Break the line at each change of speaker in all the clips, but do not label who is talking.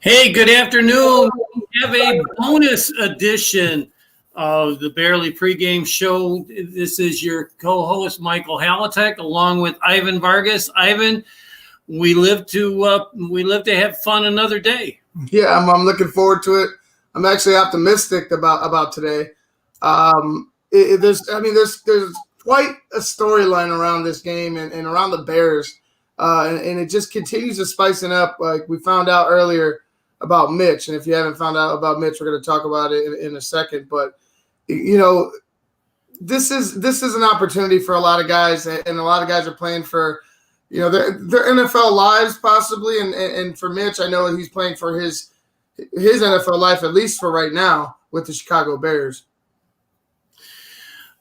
Hey, good afternoon. We have a bonus edition of the Barely Pregame Show. This is your co-host, Michael Halatek, along with Ivan Vargas. Ivan, we live to have fun another day.
Yeah, I'm looking forward to it. I'm actually optimistic about today. There's quite a storyline around this game and around the Bears, and it just continues to spicing up. Like we found out earlier about Mitch, and if you haven't found out about Mitch, we're going to talk about it in a second. But this is an opportunity for a lot of guys, and a lot of guys are playing for their NFL lives possibly, and for Mitch, I know he's playing for his NFL life, at least for right now, with the Chicago Bears.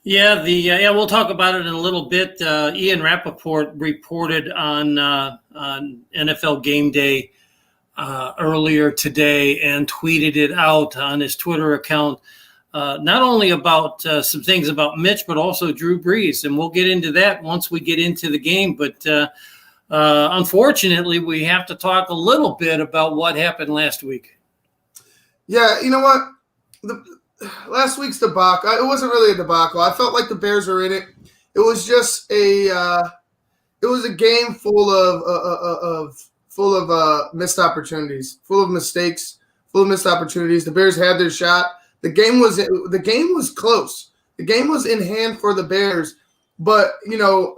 Yeah, we'll talk about it in a little bit. Ian Rappaport reported on NFL Game Day earlier today and tweeted it out on his Twitter account, not only about some things about Mitch, but also Drew Brees. And we'll get into that once we get into the game. But unfortunately, we have to talk a little bit about what happened last week.
Yeah, you know what? Last week's debacle, it wasn't really a debacle. I felt like the Bears were in it. It was just it was a game full of missed opportunities, full of mistakes, full of missed opportunities. The Bears had their shot. The game was close. The game was in hand for the Bears, but we know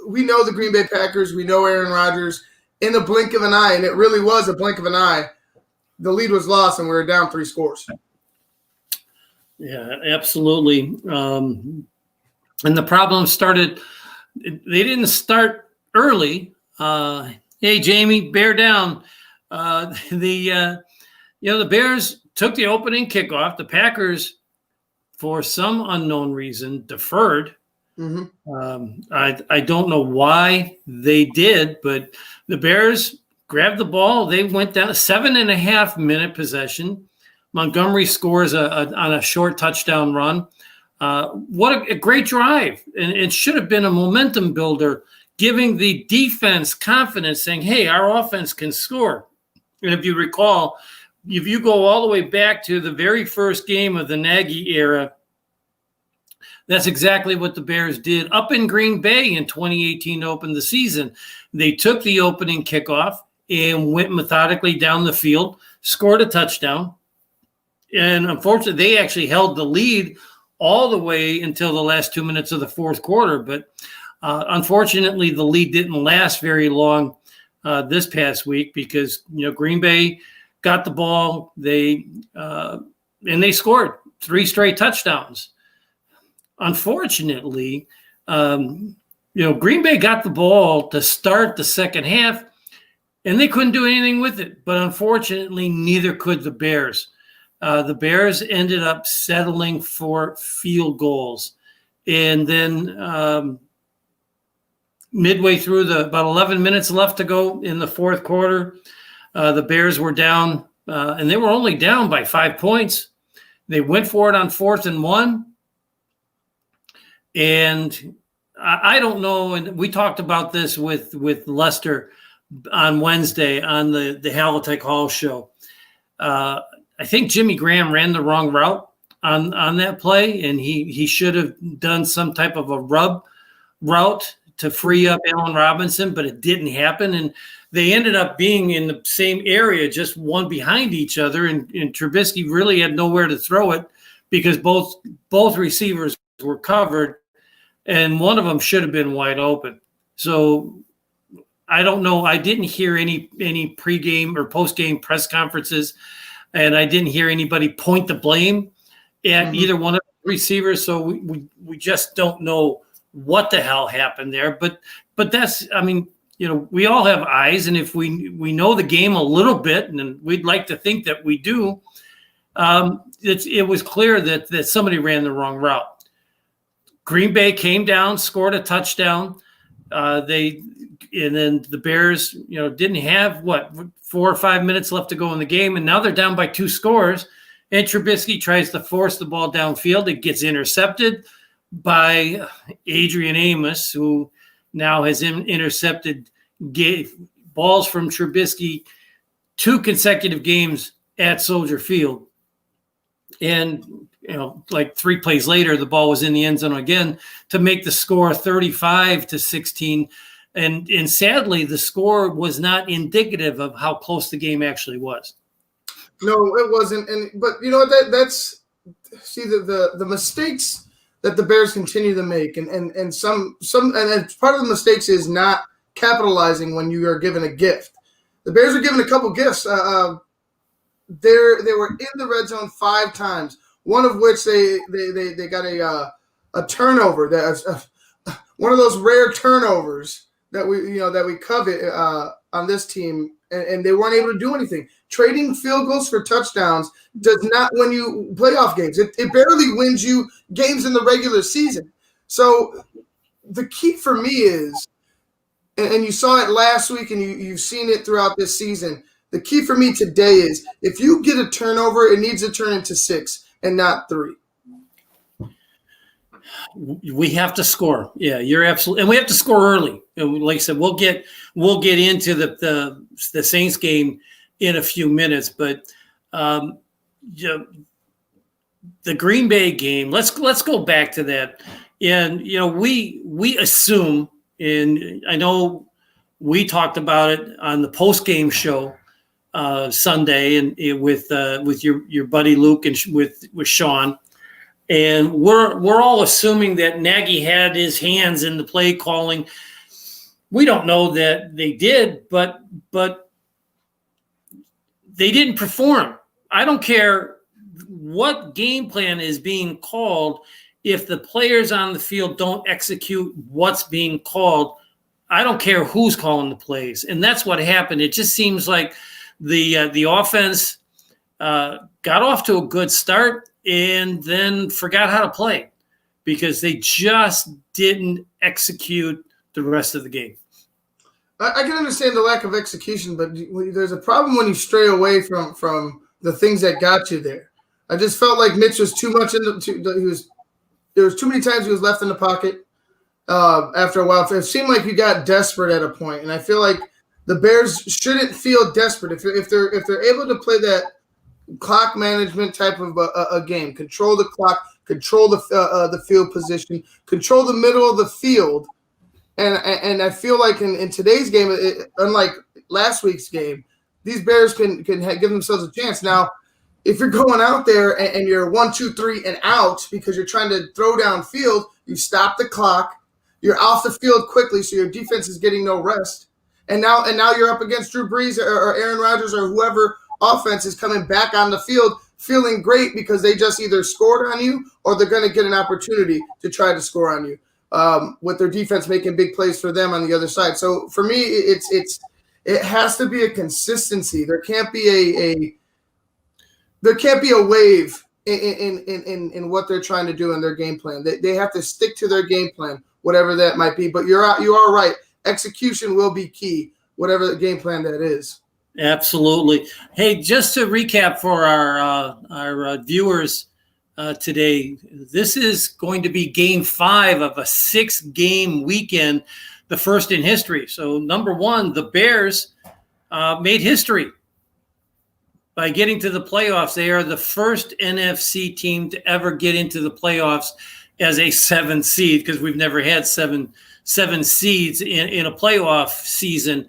the Green Bay Packers. We know Aaron Rodgers. In the blink of an eye, and it really was a blink of an eye, the lead was lost, and we were down 3 scores.
Yeah, absolutely. And the problem started. They didn't start early. Hey, Jamie, bear down. The Bears took the opening kickoff. The Packers, for some unknown reason, deferred. Mm-hmm. I don't know why they did, but the Bears grabbed the ball. They went down a 7.5-minute possession. Montgomery scores on a short touchdown run. What a great drive. And it should have been a momentum builder, giving the defense confidence, saying, hey, our offense can score. And if you recall, if you go all the way back to the very first game of the Nagy era, that's exactly what the Bears did up in Green Bay in 2018 to open the season. They took the opening kickoff and went methodically down the field, scored a touchdown. And unfortunately, they actually held the lead all the way until the last 2 minutes of the fourth quarter. But unfortunately, the lead didn't last very long this past week because Green Bay got the ball. They scored 3 straight touchdowns. Unfortunately, Green Bay got the ball to start the second half, and they couldn't do anything with it. But unfortunately, neither could the Bears. The Bears ended up settling for field goals. And then midway through about 11 minutes left to go in the fourth quarter, the Bears were down, and they were only down by 5 points. They went for it on 4th and 1. And I don't know, and we talked about this with Lester on Wednesday on the Halatek Hall show. I think Jimmy Graham ran the wrong route on that play, and he should have done some type of a rub route to free up Allen Robinson, but it didn't happen. And they ended up being in the same area, just one behind each other, and Trubisky really had nowhere to throw it because both receivers were covered, and one of them should have been wide open. So I don't know. I didn't hear any pregame or postgame press conferences, and I didn't hear anybody point the blame at either one of the receivers. So we just don't know what the hell happened there. But that's, we all have eyes, and if we know the game a little bit, and we'd like to think that we do, it was clear that somebody ran the wrong route. Green Bay came down, scored a touchdown. And then the Bears, didn't have 4 or 5 minutes left to go in the game, and now they're down by 2 scores. And Trubisky tries to force the ball downfield. It gets intercepted by Adrian Amos, who now has intercepted balls from Trubisky 2 consecutive games at Soldier Field. And, like 3 plays later, the ball was in the end zone again to make the score 35-16. And sadly, the score was not indicative of how close the game actually was.
No, it wasn't. But you know what? That's the mistakes that the Bears continue to make, and some and part of the mistakes is not capitalizing when you are given a gift. The Bears were given a couple gifts. They were in the red zone 5 times. One of which they got a turnover. That's one of those rare turnovers that we covet on this team, and they weren't able to do anything. Trading field goals for touchdowns does not win you playoff games. It barely wins you games in the regular season. So the key for me is, and you saw it last week, and you've seen it throughout this season. The key for me today is if you get a turnover, it needs to turn into 6 and not 3.
We have to score. Yeah, you're absolutely, and we have to score early. And like I said, we'll get into the Saints game in a few minutes, but the Green Bay game. Let's go back to that. And we assume, and I know we talked about it on the post game show Sunday, and with your buddy Luke and with Sean. And we're all assuming that Nagy had his hands in the play calling. We don't know that they did, but they didn't perform. I don't care what game plan is being called. If the players on the field don't execute what's being called, I don't care who's calling the plays. And that's what happened. It just seems like the offense got off to a good start and then forgot how to play because they just didn't execute the rest of the game.
I can understand the lack of execution, but there's a problem when you stray away from the things that got you there. I just felt like Mitch was too much there was too many times he was left in the pocket. After a while, it seemed like you got desperate at a point, and I feel like the Bears shouldn't feel desperate if they're able to play that clock management type of a game, control the clock, control the field position, control the middle of the field, and I feel like in today's game, unlike last week's game, these Bears can give themselves a chance. Now, if you're going out there and you're 1, 2, 3 and out because you're trying to throw downfield, you stop the clock, you're off the field quickly, so your defense is getting no rest, and now you're up against Drew Brees or Aaron Rodgers or whoever. Offense is coming back on the field feeling great because they just either scored on you or they're going to get an opportunity to try to score on you with their defense making big plays for them on the other side. So for me, it has to be a consistency. There can't be a wave in what they're trying to do in their game plan. They have to stick to their game plan, whatever that might be. But you are right. Execution will be key, whatever the game plan that is.
Absolutely. Hey, just to recap for our viewers today, this is going to be game 5 of a 6-game weekend, the first in history. So, number 1, the Bears made history by getting to the playoffs. They are the first NFC team to ever get into the playoffs as a 7th seed, because we've never had seven seeds in a playoff season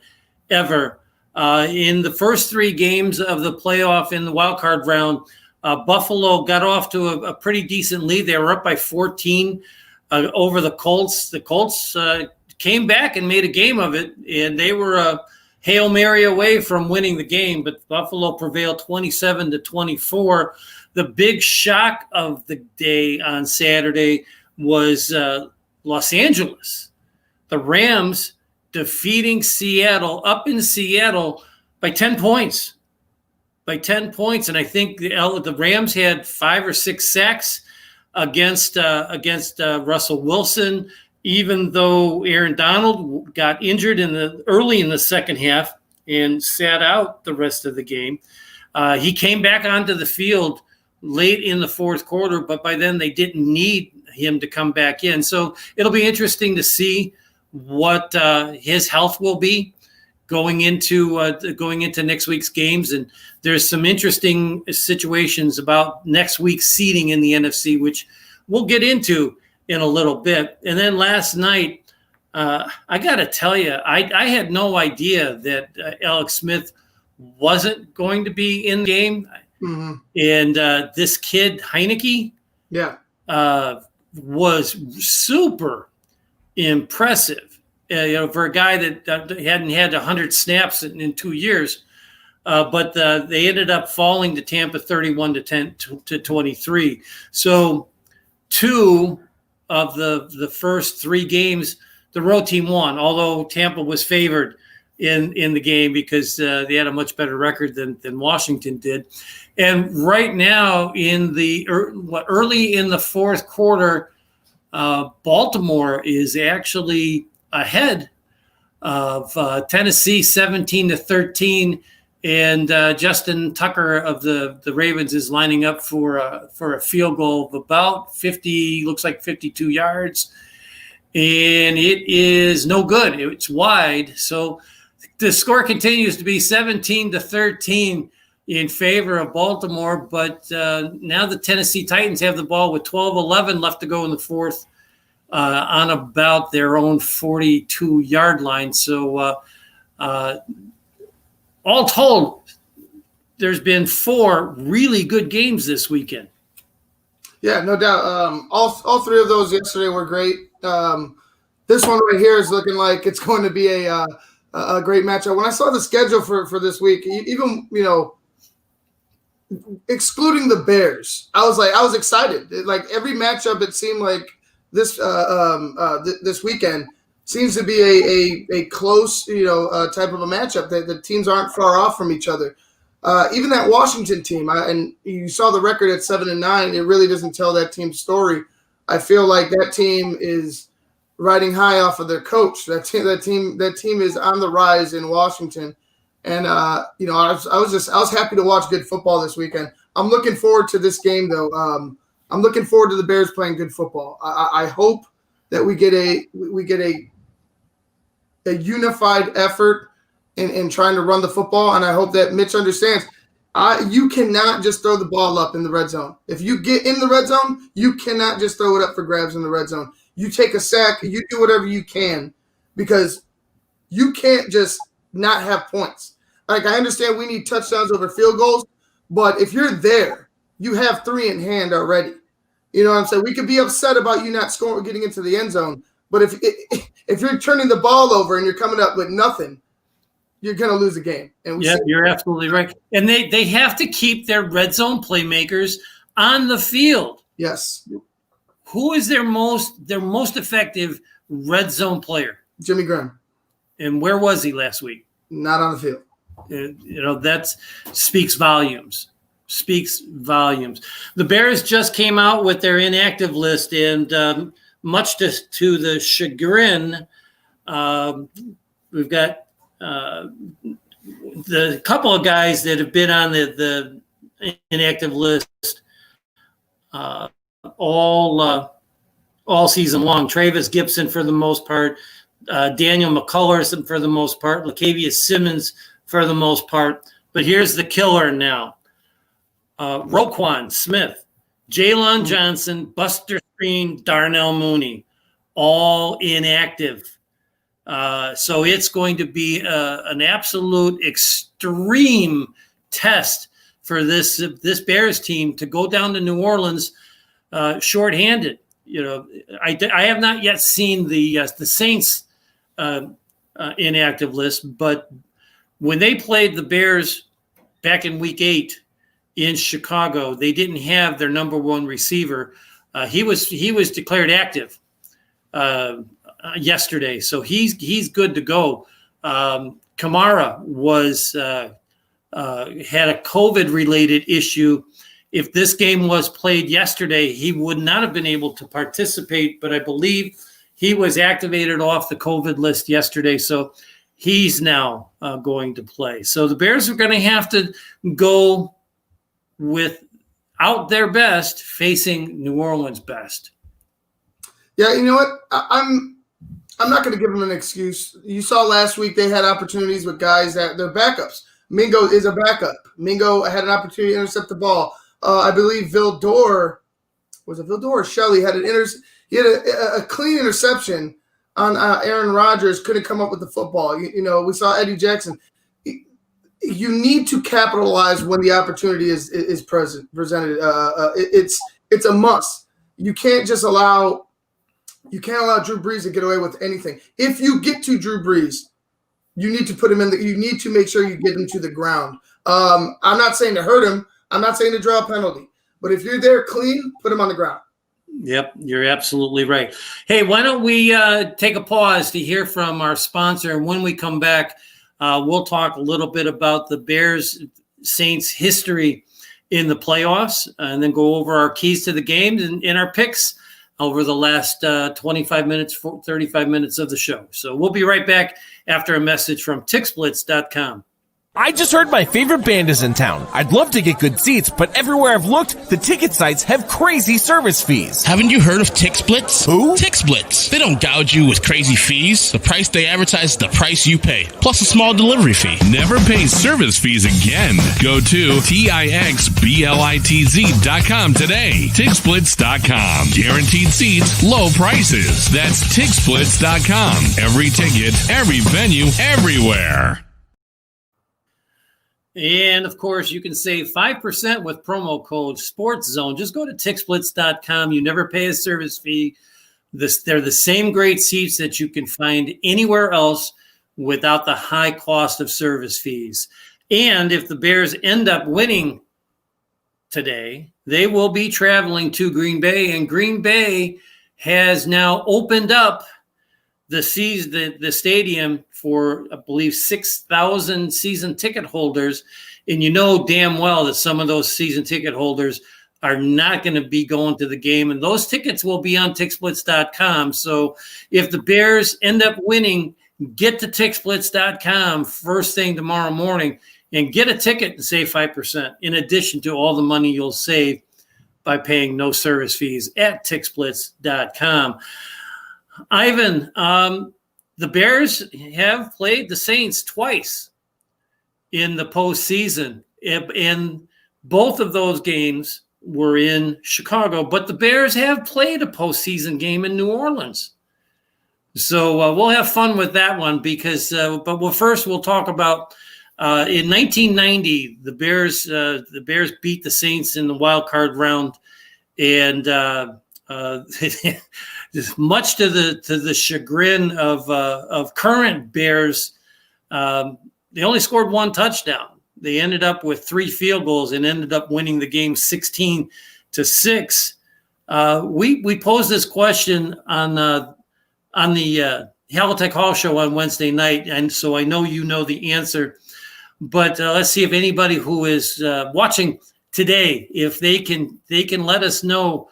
ever. In the first 3 games of the playoff in the wild card round, Buffalo got off to a pretty decent lead. They were up by 14 over the Colts. The Colts came back and made a game of it, and they were a Hail Mary away from winning the game, but Buffalo prevailed 27-24. The big shock of the day on Saturday was Los Angeles. The Rams defeating Seattle up in Seattle by 10 points. And I think the Rams had 5 or 6 sacks against Russell Wilson, even though Aaron Donald got injured early in the second half and sat out the rest of the game. He came back onto the field late in the fourth quarter, but by then they didn't need him to come back in. So it'll be interesting to see what his health will be going into next week's games, and there's some interesting situations about next week's seeding in the NFC, which we'll get into in a little bit. And then last night, I got to tell you, I had no idea that Alex Smith wasn't going to be in the game.
Mm-hmm.
And this kid, Heineke, was super impressive. For a guy that hadn't had 100 snaps in 2 years. But they ended up falling to Tampa 31-10 to 23. So 2 of the first 3 games, the road team won, although Tampa was favored in the game because they had a much better record than Washington did. And right now, early in the fourth quarter, Baltimore is actually ahead of Tennessee 17-13, and Justin Tucker of the Ravens is lining up for a field goal of about 52 yards, and it is no good. It's wide, so the score continues to be 17-13 in favor of Baltimore. But now the Tennessee Titans have the ball with 12:11 left to go in the fourth. On about their own 42-yard line. So all told, there's been 4 really good games this weekend.
Yeah, no doubt. All 3 of those yesterday were great. This one right here is looking like it's going to be a great matchup. When I saw the schedule for this week, even, excluding the Bears, I was excited. Like every matchup, it seemed like this weekend seems to be a close, type of a matchup. The teams aren't far off from each other. Even that Washington team, and you saw the record at 7-9. It really doesn't tell that team's story. I feel like that team is riding high off of their coach. That team is on the rise in Washington. And I was happy to watch good football this weekend. I'm looking forward to this game though. I'm looking forward to the Bears playing good football. I hope that we get a unified effort in trying to run the football, and I hope that Mitch understands. You cannot just throw the ball up in the red zone. If you get in the red zone, you cannot just throw it up for grabs in the red zone. You take a sack, you do whatever you can, because you can't just not have points. Like, I understand we need touchdowns over field goals, but if you're there, you have 3 in hand already. You know what I'm saying? We could be upset about you not scoring, getting into the end zone, but if you're turning the ball over and you're coming up with nothing, you're going to lose a game. And
you're absolutely right. And they have to keep their red zone playmakers on the field.
Yes.
Who is their most effective red zone player?
Jimmy Graham.
And where was he last week?
Not on the field.
That speaks volumes. The Bears just came out with their inactive list, and much to the chagrin, we've got the couple of guys that have been on the inactive list all season long. Travis Gibson for the most part, Daniel McCullers for the most part, Latavius Simmons for the most part. But here's the killer now. Roquan Smith, Jalen Johnson, Buster Screen, Darnell Mooney, all inactive. So it's going to be an absolute extreme test for this Bears team to go down to New Orleans shorthanded. I have not yet seen the Saints inactive list, but when they played the Bears back in Week 8 in Chicago, they didn't have their number 1 receiver. He was declared active yesterday, so he's good to go. Kamara had a COVID-related issue. If this game was played yesterday, he would not have been able to participate, but I believe he was activated off the COVID list yesterday, so he's now going to play. So the Bears are going to have to go without their best facing New Orleans' best.
Yeah, you know what? I'm not going to give them an excuse. You saw last week they had opportunities with guys that they're backups. Mingo is a backup. Mingo had an opportunity to intercept the ball. I believe Vildor or Shelley had he had a clean interception on Aaron Rodgers. Couldn't come up with the football. We saw Eddie Jackson. You need to capitalize when the opportunity is presented. It's a must. You can't allow Drew Brees to get away with anything. If you get to Drew Brees, you need to put him you need to make sure you get him to the ground. I'm not saying to hurt him. I'm not saying to draw a penalty. But if you're there clean, put him on the ground.
Yep, you're absolutely right. Hey, why don't we take a pause to hear from our sponsor, and when we come back, we'll talk a little bit about the Bears-Saints history in the playoffs, and then go over our keys to the game and our picks over the last 35 minutes, 35 minutes of the show. So we'll be right back after a message from TickSplits.com.
I just heard my favorite band is in town. I'd love to get good seats, but everywhere I've looked, the ticket sites have crazy service fees.
Haven't you heard of TickSplits?
Who?
TickSplits. They don't gouge you with crazy fees. The price they advertise is the price you pay, plus a small delivery fee.
Never pay service fees again. Go to TIXBLITZ.com today. TickSplits.com. Guaranteed seats, low prices. That's TickSplits.com. Every ticket, every venue, everywhere.
And, of course, you can save 5% with promo code SportsZone. Just go to TickSplits.com. You never pay a service fee. They're the same great seats that you can find anywhere else without the high cost of service fees. And if the Bears end up winning today, they will be traveling to Green Bay. And Green Bay has now opened up the stadium for, I believe, 6,000 season ticket holders. And you know damn well that some of those season ticket holders are not going to be going to the game. And those tickets will be on TickSplits.com. So if the Bears end up winning, get to TickSplits.com first thing tomorrow morning and get a ticket and save 5%, in addition to all the money you'll save by paying no service fees at TickSplits.com. Ivan, the Bears have played the Saints twice in the postseason, and both of those games were in Chicago, but the Bears have played a postseason game in New Orleans. So we'll have fun with that one first we'll talk about in 1990, the Bears beat the Saints in the wild card round, and much to the chagrin of current Bears, they only scored one touchdown. They ended up with 3 field goals and ended up winning the game 16-6. We posed this question on the Halitech Hall show on Wednesday night, and so I know you know the answer. But let's see if anybody who is watching today, if they can let us know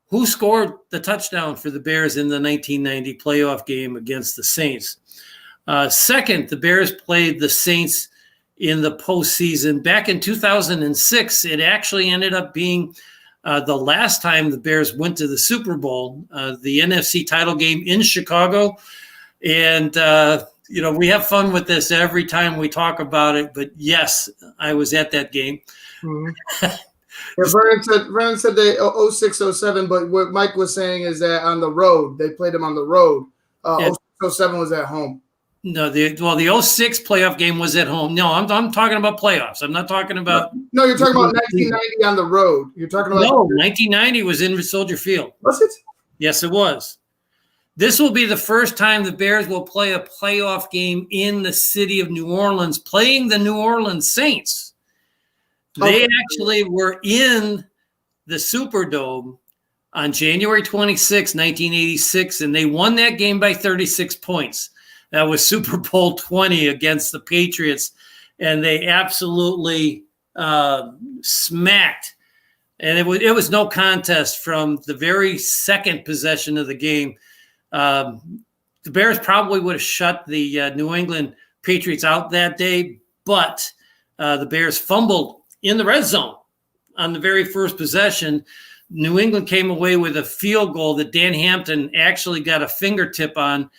who scored the touchdown for the Bears in the 1990 playoff game against the Saints. Second, the Bears played the Saints in the postseason back in 2006. It actually ended up being the last time the Bears went to the Super Bowl, the NFC title game in Chicago. And, we have fun with this every time we talk about it. But, yes, I was at that game.
Mm-hmm. Yeah, Vernon said they 06, 07, but what Mike was saying is that on the road, they played them on the road. 06, 07 was at home.
No, the 06 playoff game was at home. No, I'm talking about playoffs. I'm not talking about.
No, you're talking about 1990 on the road. You're talking about.
No, 1990 was in Soldier Field.
Was it?
Yes, it was. This will be the first time the Bears will play a playoff game in the city of New Orleans, playing the New Orleans Saints. They actually were in the Superdome on January 26, 1986, and they won that game by 36 points. That was Super Bowl 20 against the Patriots, and they absolutely smacked. And it was no contest from the very second possession of the game. The Bears probably would have shut the New England Patriots out that day, but the Bears fumbled in the red zone on the very first possession. New England came away with a field goal that Dan Hampton actually got a fingertip on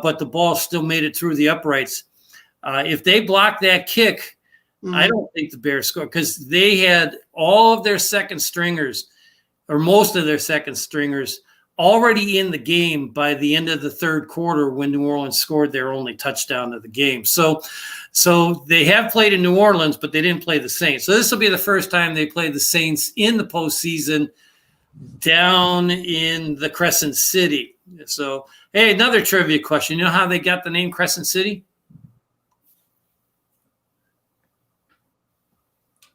but the ball still made it through the uprights. If they blocked that kick, I don't think the Bears scored because they had all of their second stringers or most of their second stringers already in the game by the end of the third quarter when New Orleans scored their only touchdown of the game. So they have played in New Orleans, but they didn't play the Saints. So this will be the first time they play the Saints in the postseason down in the Crescent City. So, hey, another trivia question. You know how they got the name Crescent City?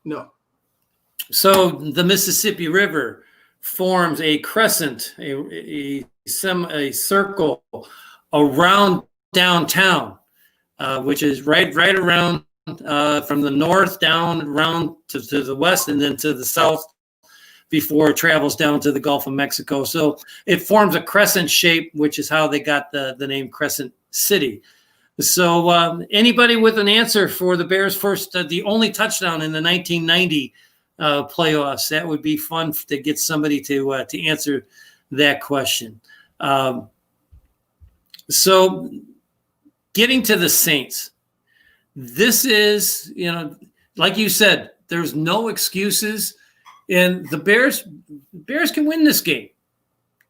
No.
So the Mississippi River forms a crescent, a circle around downtown, which is right around from the north down around to the west and then to the south before it travels down to the Gulf of Mexico. So it forms a crescent shape, which is how they got the name Crescent City. So anybody with an answer for the Bears' first, the only touchdown in the 1990 playoffs, that would be fun to get somebody to answer that question. So getting to the Saints, this is, like you said, there's no excuses, and the Bears can win this game.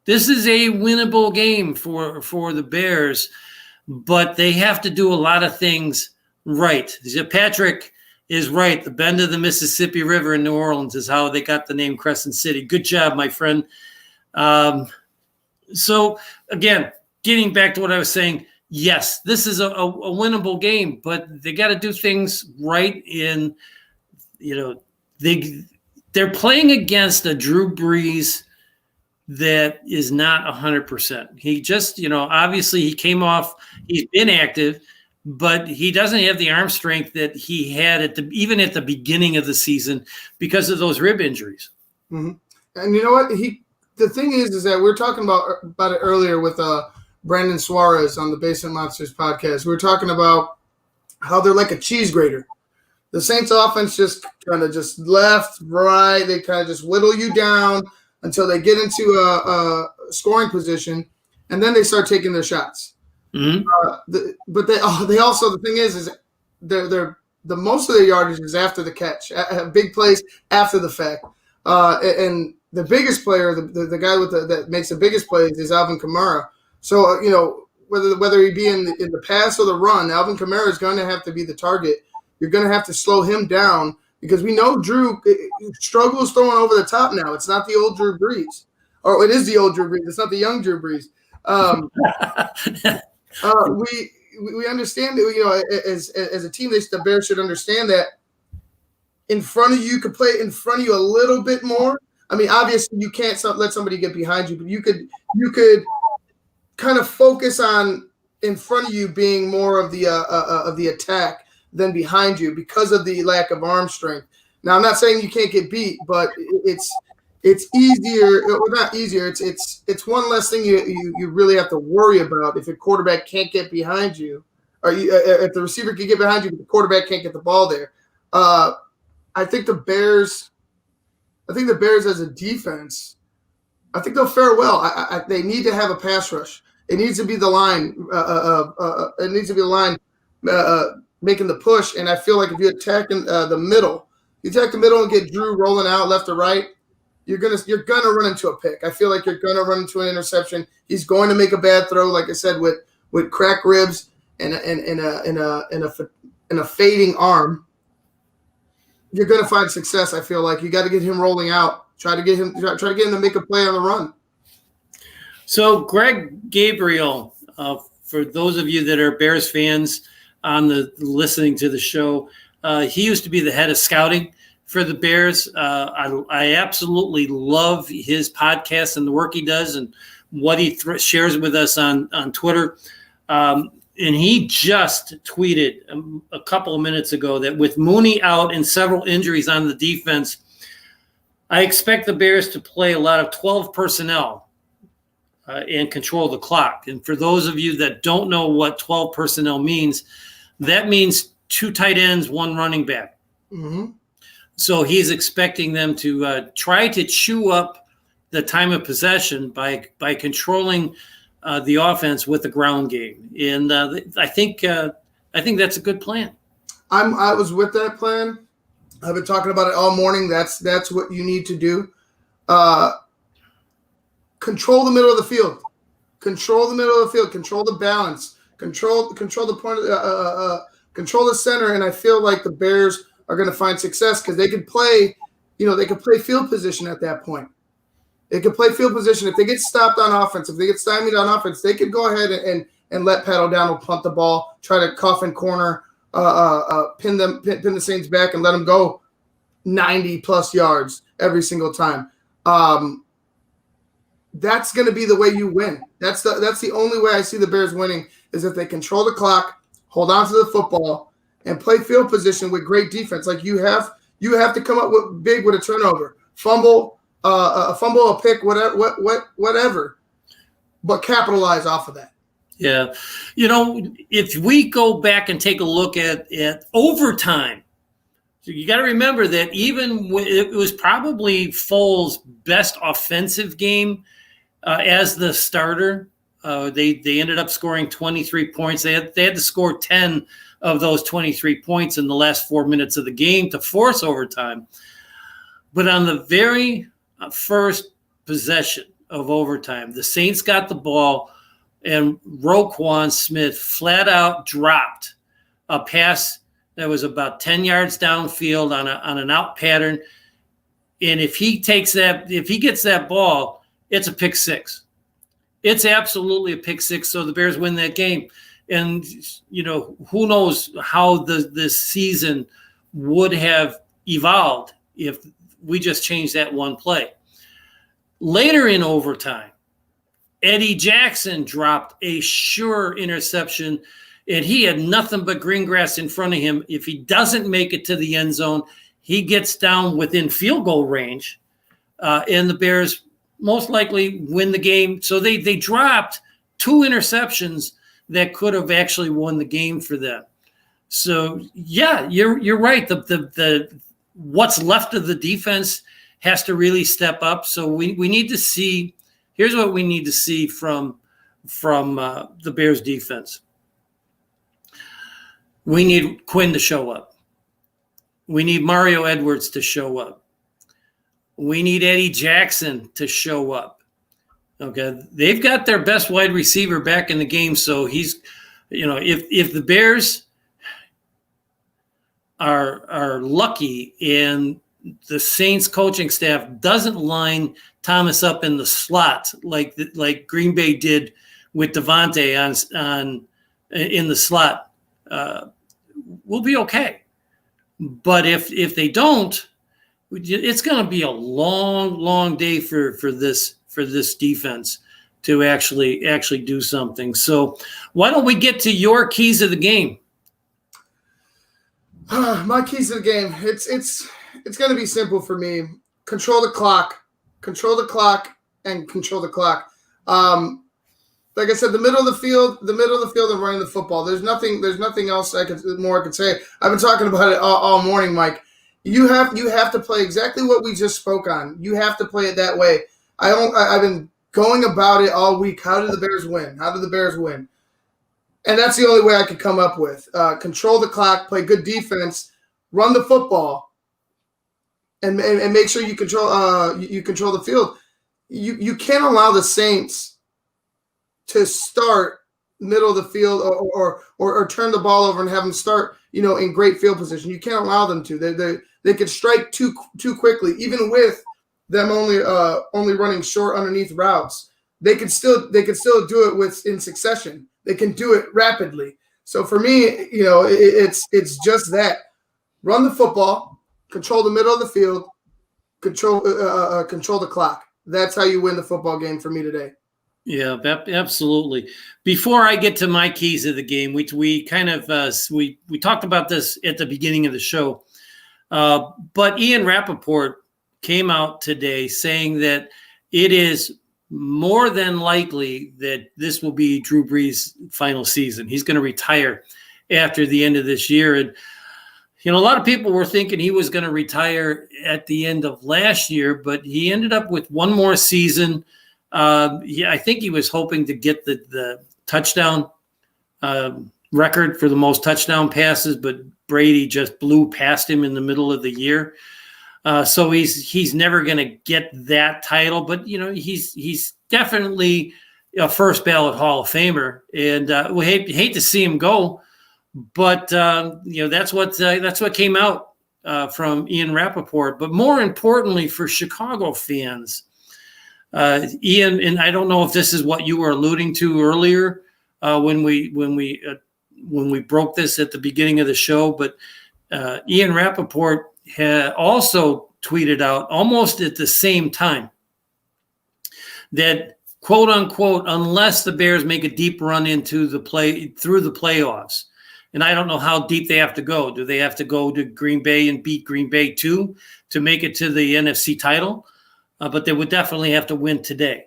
This is a winnable game for the Bears, but they have to do a lot of things right. Patrick is right. The bend of the Mississippi River in New Orleans is how they got the name Crescent City. Good job, my friend. So, again, getting back to what I was saying, yes, this is a winnable game, but they got to do things right in, they're playing against a Drew Brees that is not 100%. He just, obviously he came off, he's been active, but he doesn't have the arm strength that he had even at the beginning of the season because of those rib injuries.
Mm-hmm. And you know what? The thing is that we were talking about it earlier with Brandon Suarez on the Basement Monsters podcast. We were talking about how they're like a cheese grater. The Saints offense just kind of just left, right. They kind of just whittle you down until they get into a scoring position, and then they start taking their shots.
Mm-hmm.
But they also, the thing is they're the most of their yardage is after the catch, big plays after the fact, and the biggest player, the guy that makes the biggest plays is Alvin Kamara. So whether he be in the pass or the run, Alvin Kamara is going to have to be the target. You're going to have to slow him down because we know Drew struggles throwing over the top now. It's not the old Drew Brees, or it is the old Drew Brees. It's not the young Drew Brees. We understand that, as a team, the Bears should understand that in front of you could play in front of you a little bit more. I mean, obviously you can't let somebody get behind you, but you could kind of focus on in front of you being more of the attack than behind you because of the lack of arm strength. Now, I'm not saying you can't get beat, but it's easier, or not easier. It's one less thing you really have to worry about if a quarterback can't get behind you, or if the receiver can get behind you, but the quarterback can't get the ball there. I think the Bears as a defense, I think they'll fare well. They need to have a pass rush. It needs to be the line. It needs to be the line making the push. And I feel like if you attack the middle, and get Drew rolling out left or right, you're gonna run into a pick. I feel like you're gonna run into an interception. He's going to make a bad throw, like I said, with cracked ribs and a fading arm. You're gonna find success. I feel like you got to get him rolling out. Try to get him to make a play on the run.
So Greg Gabriel, for those of you that are Bears fans listening to the show, he used to be the head of scouting for the Bears. I absolutely love his podcast and the work he does and what he shares with us on Twitter. And he just tweeted a couple of minutes ago that with Mooney out and several injuries on the defense, I expect the Bears to play a lot of 12 personnel and control the clock. And for those of you that don't know what 12 personnel means, that means 2 tight ends, 1 running back.
Mm-hmm.
So he's expecting them to try to chew up the time of possession by controlling the offense with the ground game. And I think that's a good plan.
I was with that plan. I've been talking about it all morning. That's what you need to do. Control the middle of the field. Control the middle of the field. Control the balance. Control the point. Control the center. And I feel like the Bears are going to find success because they can play. They can play field position at that point. They can play field position. If they get stopped on offense, if they get stymied on offense, they could go ahead and let Pat O'Donnell punt the ball, try to coffin corner, pin the Saints back, and let them go 90+ yards every single time. That's going to be the way you win. That's the only way I see the Bears winning is if they control the clock, hold on to the football, and play field position with great defense. Like you have to come up with a turnover, fumble, a pick, whatever, but capitalize off of that.
Yeah. If we go back and take a look at overtime, so you got to remember that even it was probably Foles' best offensive game as the starter. They ended up scoring 23 points. They had to score 10 of those 23 points in the last 4 minutes of the game to force overtime. But on the very first possession of overtime, the Saints got the ball, and Roquan Smith flat out dropped a pass that was about 10 yards downfield on an out pattern. And if he gets that ball, it's a pick six. It's absolutely a pick six. So the Bears win that game. And, who knows how this season would have evolved if we just changed that one play. Later in overtime, Eddie Jackson dropped a sure interception, and he had nothing but green grass in front of him. If he doesn't make it to the end zone, he gets down within field goal range, and the Bears most likely win the game. So they dropped 2 interceptions that could have actually won the game for them. So yeah, you're right. The what's left of the defense has to really step up. So we need to see. Here's what we need to see from the Bears defense. We need Quinn to show up. We need Mario Edwards to show up. We need Eddie Jackson to show up. Okay, they've got their best wide receiver back in the game, so he's, if the Bears are lucky and the Saints coaching staff doesn't line Thomas up in the slot like Green Bay did with Devontae in the slot, we'll be okay. But if they don't, it's going to be a long day for this defense to actually do something. So why don't we get to your keys of the game?
My keys of the game. It's going to be simple for me. Control the clock, and control the clock. Like I said, the middle of the field, and running the football. There's nothing else I could say. I've been talking about it all morning, Mike. You have to play exactly what we just spoke on. You have to play it that way. I've been going about it all week. How do the Bears win? How do the Bears win? And that's the only way I could come up with. Control the clock, play good defense, run the football, and make sure you control the field. You can't allow the Saints to start middle of the field or turn the ball over and have them start in great field position. You can't allow them to. They could strike too quickly, even with them only running short underneath routes. They could still do it in succession. They can do it rapidly. So for me, it's just that. Run the football, control the middle of the field, control the clock. That's how you win the football game for me today.
Yeah, absolutely. Before I get to my keys of the game, we kind of we talked about this at the beginning of the show, but Ian Rappaport came out today saying that it is more than likely that this will be Drew Brees' final season. He's going to retire after the end of this year. And, a lot of people were thinking he was going to retire at the end of last year, but he ended up with one more season. Yeah, I think he was hoping to get the touchdown record for the most touchdown passes, but Brady just blew past him in the middle of the year. So he's never going to get that title, but he's definitely a first ballot Hall of Famer, and we hate to see him go, but that's what came out from Ian Rappaport. But more importantly for Chicago fans, Ian, and I don't know if this is what you were alluding to earlier when we broke this at the beginning of the show, but Ian Rappaport had also tweeted out almost at the same time that, quote unquote, unless the Bears make a deep run through the playoffs, and I don't know how deep they have to go. Do they have to go to Green Bay and beat Green Bay too to make it to the NFC title? But they would definitely have to win today.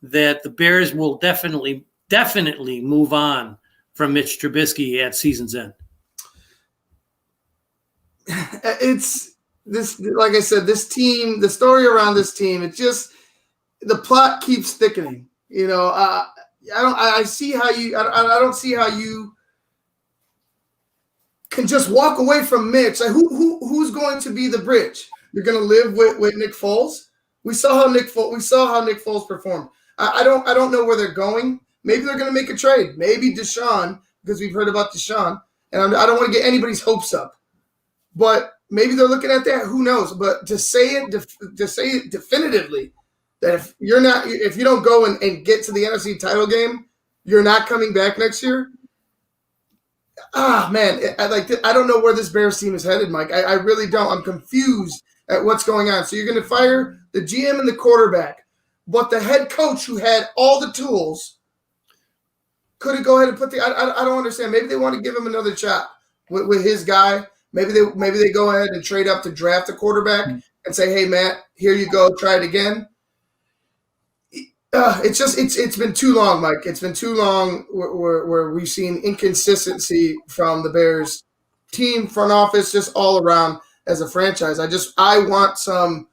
That the Bears will definitely move on from Mitch Trubisky at season's end.
It's this, like I said, this team, the story around this team, it's just the plot keeps thickening. I don't see how you can just walk away from Mitch. Like who's going to be the bridge? You're going to live with Nick Foles. We saw how Nick Foles performed. I don't know where they're going. Maybe they're going to make a trade. Maybe Deshaun, because we've heard about Deshaun, and I don't want to get anybody's hopes up. But maybe they're looking at that. Who knows? But to say it definitively that if you don't go and get to the NFC title game, you're not coming back next year. Man, I don't know where this Bears team is headed, Mike. I really don't. I'm confused at what's going on. So you're going to fire the GM and the quarterback, but the head coach who had all the tools couldn't go ahead and put I don't understand. Maybe they want to give him another shot with his guy. Maybe they go ahead and trade up to draft a quarterback and say, "Hey, Matt, here you go. Try it again." It's been too long, Mike. It's been too long where we've seen inconsistency from the Bears team, front office, just all around as a franchise. I want some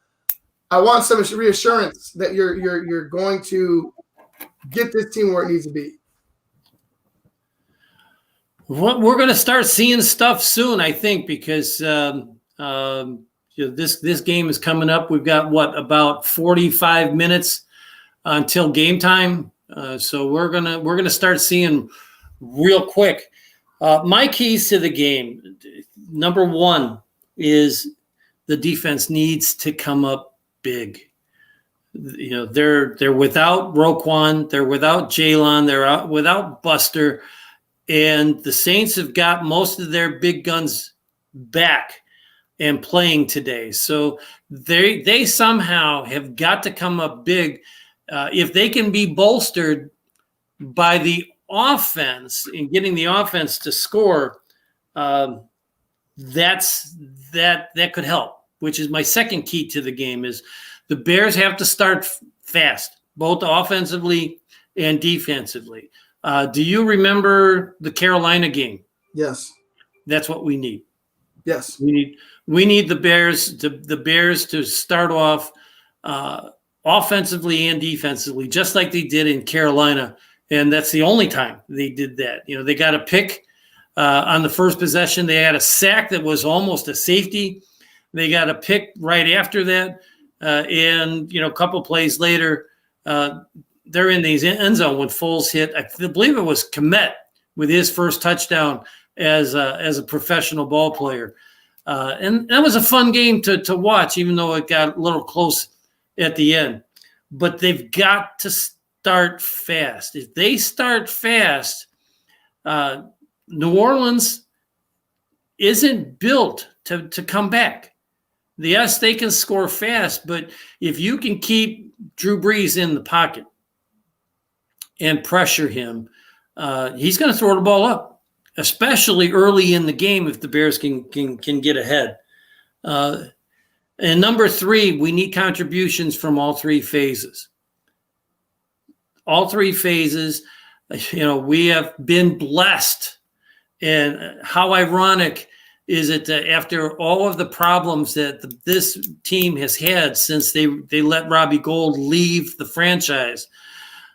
reassurance that you're going to get this team where it needs to be.
Well, we're going to start seeing stuff soon, I think, because this game is coming up. We've got about 45 minutes until game time, so we're gonna start seeing real quick. My keys to the game: number one is the defense needs to come up big. They're without Roquan, they're without Jalen, they're out without Buster. And the Saints have got most of their big guns back and playing today. So they somehow have got to come up big. If they can be bolstered by the offense and getting the offense to score, that could help, which is my second key to the game is the Bears have to start fast, both offensively and defensively. Do you remember the Carolina game?
Yes.
That's what we need.
Yes.
We need the Bears to start off offensively and defensively, just like they did in Carolina. And that's the only time they did that. They got a pick on the first possession. They had a sack that was almost a safety. They got a pick right after that. And a couple plays later, they're in the end zone when Foles hit. I believe it was Kmet with his first touchdown as a professional ball player. And that was a fun game to watch, even though it got a little close at the end. But they've got to start fast. If they start fast, New Orleans isn't built to come back. Yes, they can score fast, but if you can keep Drew Brees in the pocket and pressure him, he's going to throw the ball up, especially early in the game if the Bears can get ahead. And number three, we need contributions from all three phases. All three phases, we have been blessed. And how ironic is that after all of the problems that this team has had since they let Robbie Gould leave the franchise,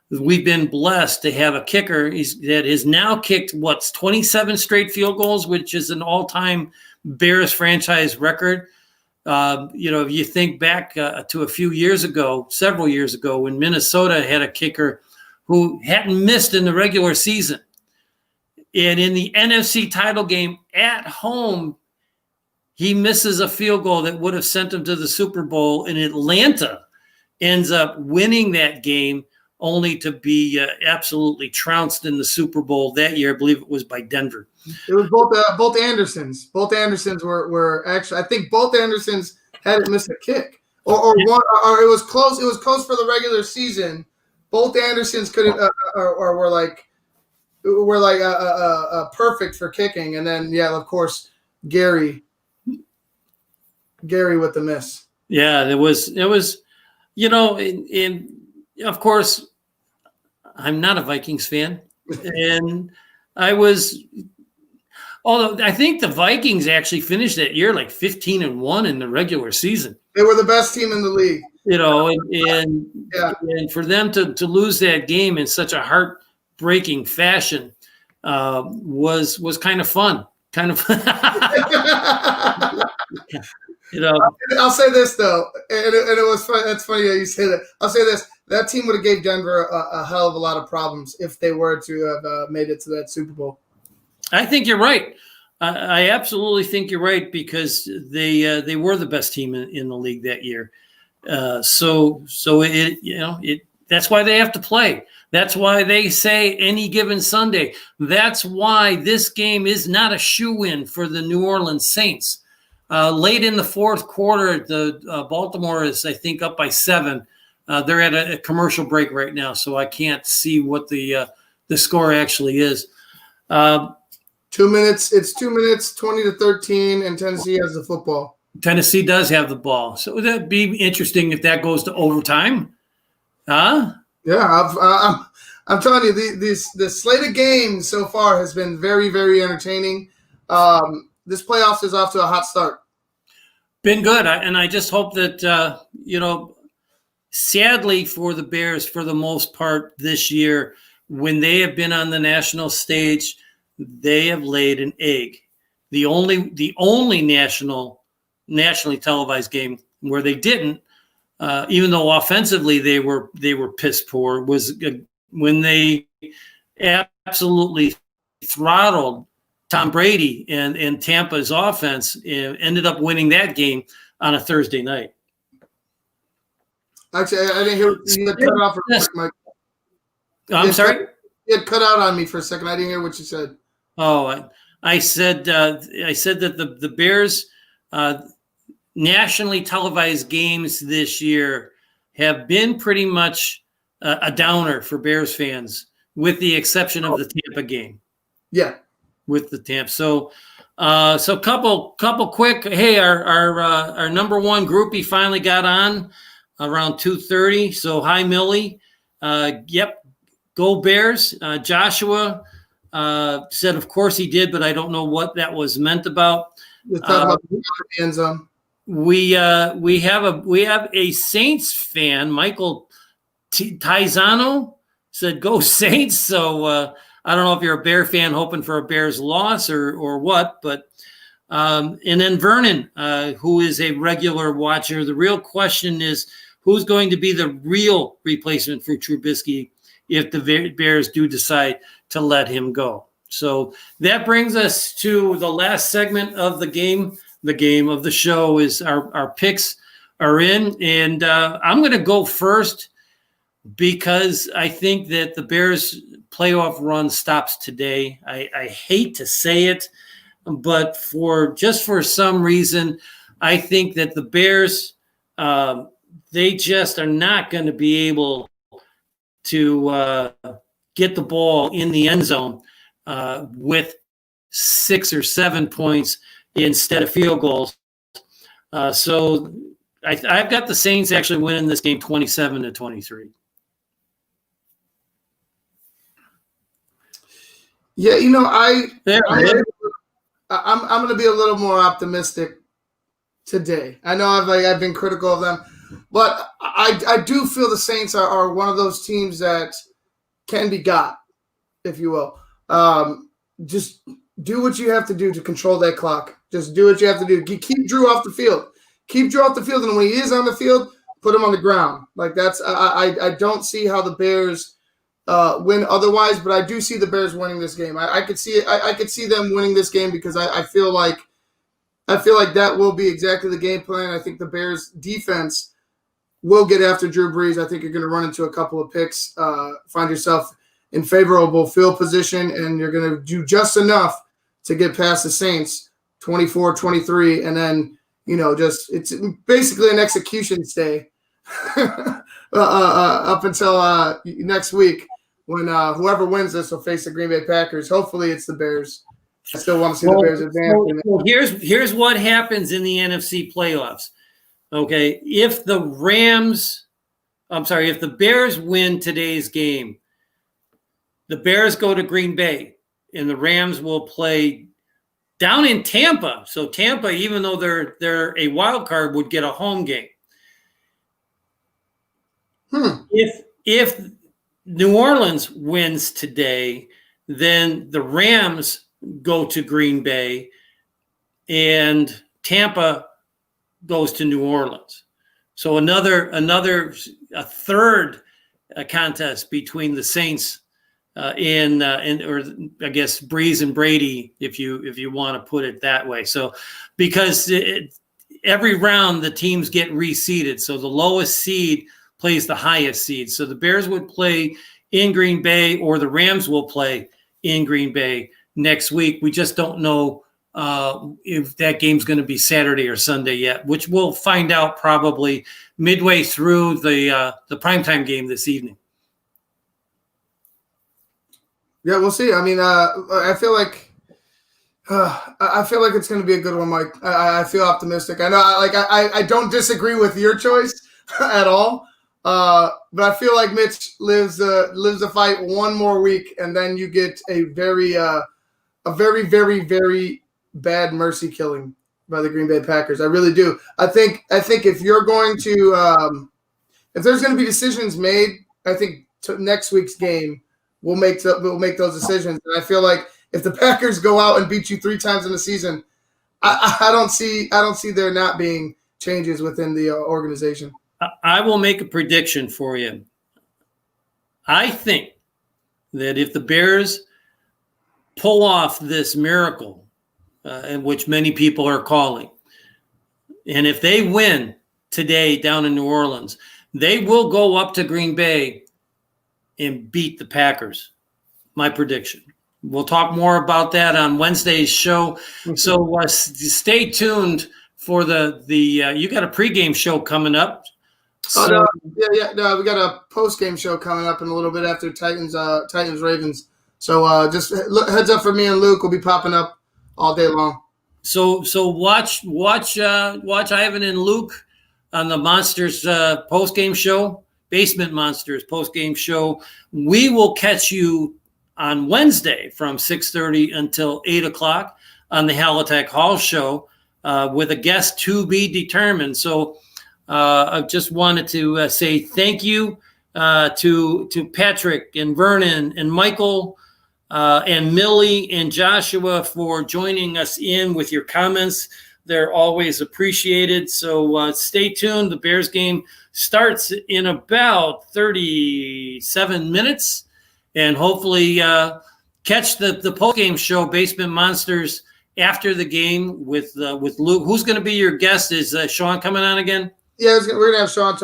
we've been blessed to have a kicker that has now kicked 27 straight field goals, which is an all-time Bears franchise record. If you think back to a few years ago, several years ago, when Minnesota had a kicker who hadn't missed in the regular season. And in the NFC title game at home, he misses a field goal that would have sent him to the Super Bowl, and Atlanta ends up winning that game, only to be absolutely trounced in the Super Bowl that year. I believe it was by Denver.
It was both Andersons. Both Andersons were actually, I think both Andersons hadn't missed a kick, or one, or it was close. It was close for the regular season. Both Andersons couldn't, or were like perfect for kicking, and then of course Gary with the miss.
Yeah, it was, and of course, I'm not a Vikings fan, and although I think the Vikings actually finished that year like 15-1 in the regular season.
They were the best team in the league.
And for them to lose that game in such a heartbreaking fashion was kind of fun.
I'll say this though, and it was fun. That's funny that you say that. I'll say this: that team would have gave Denver a hell of a lot of problems if they were to have made it to that Super Bowl.
I think you're right. I absolutely think you're right, because they were the best team in the league that year. So that's why they have to play. That's why they say any given Sunday. That's why this game is not a shoo-in for the New Orleans Saints. Late in the fourth quarter, the Baltimore is, I think, up by 7. They're at a commercial break right now, so I can't see what the score actually is.
2 minutes. It's 2 minutes, 20-13, and Tennessee has the football.
Tennessee does have the ball, so that'd be interesting if that goes to overtime. Huh?
Yeah, I'm telling you, the slate of games so far has been very, very entertaining. This playoffs is off to a hot start.
Been good, and I just hope that sadly for the Bears, for the most part this year, when they have been on the national stage, they have laid an egg. The only nationally televised game where they didn't, even though offensively they were piss poor, was when they absolutely throttled Tom Brady and Tampa's offense, and ended up winning that game on a Thursday night.
Actually, I didn't hear you had cut off for a second, Mike.
I'm sorry?
You had cut out on me for a second. I didn't hear what you said.
Oh, I said that the Bears nationally televised games this year have been pretty much a downer for Bears fans, with the exception of the Tampa game.
Yeah.
With the Tampa. So couple quick. Hey, our number one groupie finally got on around 2:30. So hi, Millie. Yep. Go Bears. Joshua said, of course he did, but I don't know what that was meant about.
You're talking about the end zone.
We have a Saints fan, Michael Taizano, said go Saints. So I don't know if you're a Bear fan hoping for a Bears loss or what, but and then Vernon, who is a regular watcher. The real question is, who's going to be the real replacement for Trubisky if the Bears do decide to let him go? So that brings us to the last segment of the game. The game of the show is our picks are in, and I'm going to go first because I think that the Bears playoff run stops today. I hate to say it, but for some reason, I think that the Bears, they just are not going to be able to get the ball in the end zone with 6 or 7 points instead of field goals. So I've got the Saints actually winning this game 27-23.
Yeah, I I'm going to be a little more optimistic today. I know I've been critical of them, but I do feel the Saints are one of those teams that can be got, if you will. Just do what you have to do to control that clock. Just do what you have to do. Keep Drew off the field. Keep Drew off the field, and when he is on the field, put him on the ground. Like that's I don't see how the Bears win otherwise, but I do see the Bears winning this game. I could see it. I could see them winning this game because I feel like that will be exactly the game plan. I think the Bears defense will get after Drew Brees. I think you're going to run into a couple of picks, find yourself in favorable field position, and you're going to do just enough to get past the Saints 24-23, and then just it's basically an execution stay up until next week when whoever wins this will face the Green Bay Packers. Hopefully it's the Bears. I still want to see the Bears advance.
Well, here's what happens in the NFC playoffs. Okay, if the Bears win today's game, the Bears go to Green Bay, and the Rams will play down in Tampa. So Tampa, even though they're a wild card, would get a home game. If New Orleans wins today, then the Rams go to Green Bay, and Tampa goes to New Orleans. So a third contest between the Saints or I guess Breeze and Brady, if you want to put it that way. So because every round the teams get reseeded, so the lowest seed plays the highest seed. So the Bears would play in Green Bay, or the Rams will play in Green Bay next week. We just don't know if that game's going to be Saturday or Sunday yet, which we'll find out probably midway through the primetime game this evening.
Yeah, we'll see. I mean, I feel like it's going to be a good one, Mike. I feel optimistic. I know, I don't disagree with your choice at all, but I feel like Mitch lives the fight one more week, and then you get a very, very, very bad mercy killing by the Green Bay Packers. I really do. I think if you're going to, if there's going to be decisions made, I think next week's game we'll make those decisions. And I feel like if the Packers go out and beat you 3 times in the season, I don't see there not being changes within the organization.
I will make a prediction for you. I think that if the Bears pull off this miracle, in which many people are calling, and if they win today down in New Orleans, they will go up to Green Bay and beat the Packers. My prediction. We'll talk more about that on Wednesday's show. So stay tuned for the you got a pregame show coming up. So,
no, we got a post-game show coming up in a little bit after Titans Ravens. So just heads up for me and Luke. Will be popping up all day long.
So watch Ivan and Luke on the Monsters post-game show, Basement Monsters post-game show. We will catch you on Wednesday from 6:30 until 8 o'clock on the Halatek Hall show with a guest to be determined. So I just wanted to say thank you to Patrick and Vernon and Michael and Millie and Joshua for joining us in with your comments. They're always appreciated. So stay tuned. The Bears game starts in about 37 minutes. And hopefully catch the post-game show, Basement Monsters, after the game with Luke. Who's going to be your guest? Is Sean coming on again?
Yeah, we're gonna have Sean.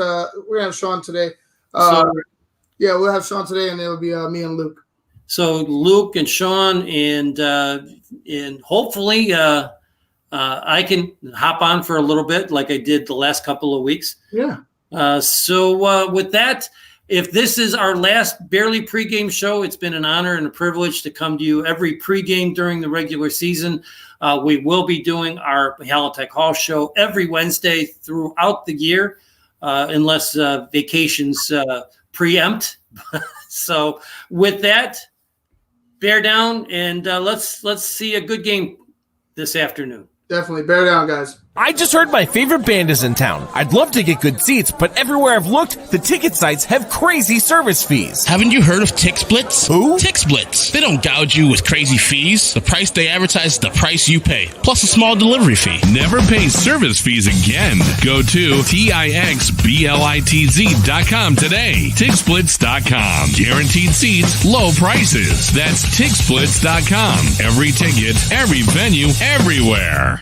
We're gonna have Sean today. Yeah, we'll have Sean today, and it'll be me and Luke.
So Luke and Sean, and hopefully I can hop on for a little bit, like I did the last couple of weeks.
Yeah.
So with that, if this is our last barely pregame show, it's been an honor and a privilege to come to you every pregame during the regular season. We will be doing our Halatek Hall show every Wednesday throughout the year, unless vacations preempt. So with that, bear down and let's see a good game this afternoon.
Definitely. Bear down, guys.
I just heard my favorite band is in town. I'd love to get good seats, but everywhere I've looked, the ticket sites have crazy service fees.
Haven't you heard of TixBlitz?
Who?
TixBlitz. They don't gouge you with crazy fees. The price they advertise is the price you pay, plus a small delivery fee.
Never pay service fees again. Go to TixBlitz.com today. TixBlitz.com. Guaranteed seats, low prices. That's TixBlitz.com. Every ticket, every venue, everywhere.